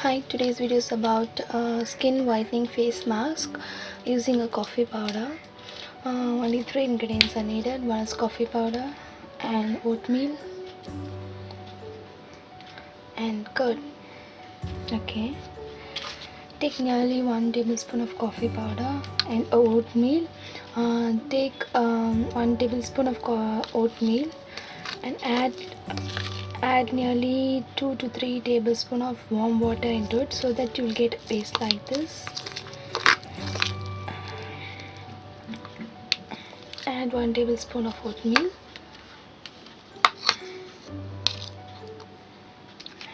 Hi, today's video is about skin whitening face mask using a coffee powder. Only 3 ingredients are needed. One is coffee powder and oatmeal and curd. Okay, take nearly 1 tablespoon of coffee powder and oatmeal. Take 1 tablespoon of oatmeal and add nearly 2 to 3 tablespoons of warm water into it so that you'll get a paste like this. Add 1 tablespoon of oatmeal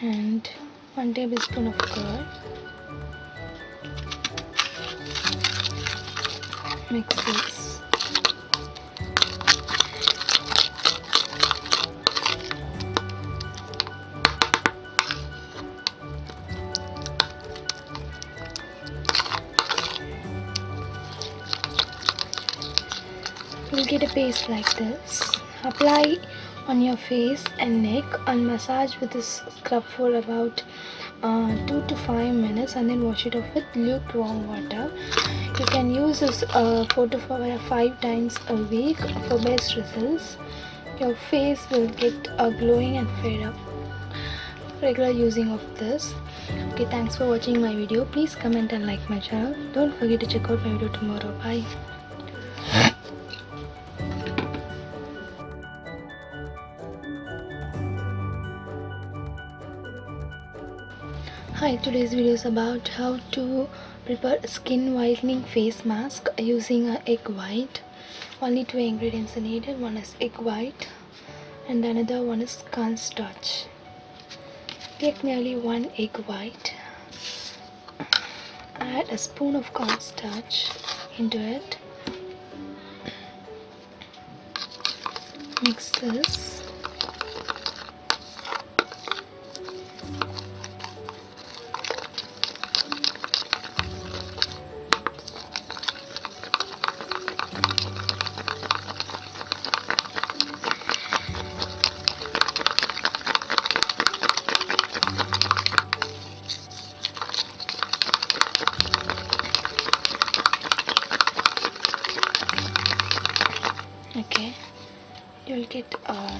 and 1 tablespoon of curd. Mix this. You'll get a paste like this. Apply on your face and neck and massage with this scrub for about 2 to 5 minutes and then wash it off with lukewarm water. You can use this 4 to 5 times a week for best results. Your face will get glowing and fade up. Regular using of this. Okay, thanks for watching my video. Please comment and like my channel. Don't forget to check out my video tomorrow. Bye. Hi, today's video is about how to prepare a skin whitening face mask using an egg white. Only 2 ingredients are needed. One is egg white and another one is cornstarch. Take nearly 1 egg white. Add a spoon of cornstarch into it. Mix this. Okay, you'll get a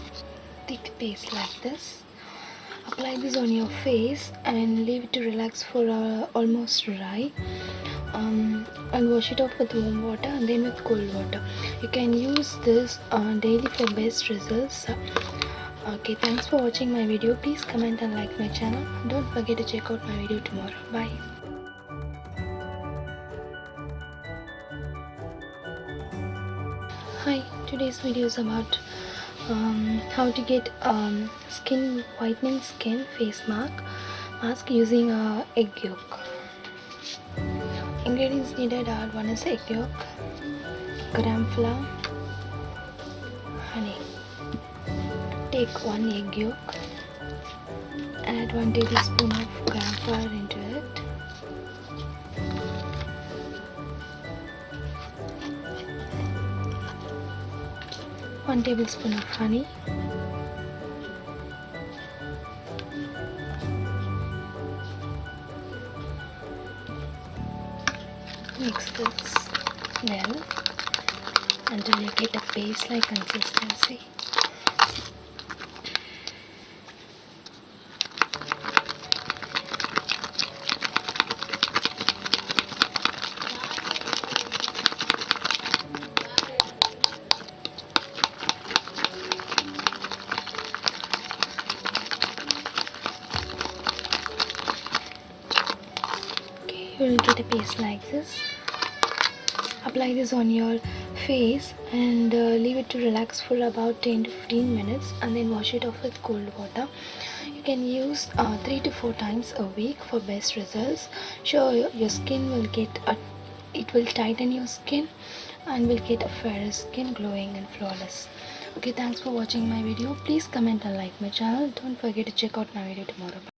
thick paste like this. Apply this on your face and leave it to relax for almost dry. And wash it off with warm water and then with cold water. You can use this daily for best results. Okay, thanks for watching my video. Please comment and like my channel. Don't forget to check out my video tomorrow. Bye. Hi, today's video is about how to get skin whitening skin face mask using egg yolk. Ingredients needed are: one is egg yolk, gram flour, honey. Take 1 egg yolk, add 1 tablespoon of gram flour into it. One tablespoon of honey, mix this well until you get a paste-like consistency. You will get a paste like this. Apply this on your face and leave it to relax for about 10 to 15 minutes and then wash it off with cold water. You can use 3 to 4 times a week for best results. Sure, your skin will get it will tighten your skin and will get a fairer skin, glowing and flawless. Okay, thanks for watching my video. Please comment and like my channel. Don't forget to check out my video tomorrow. Bye.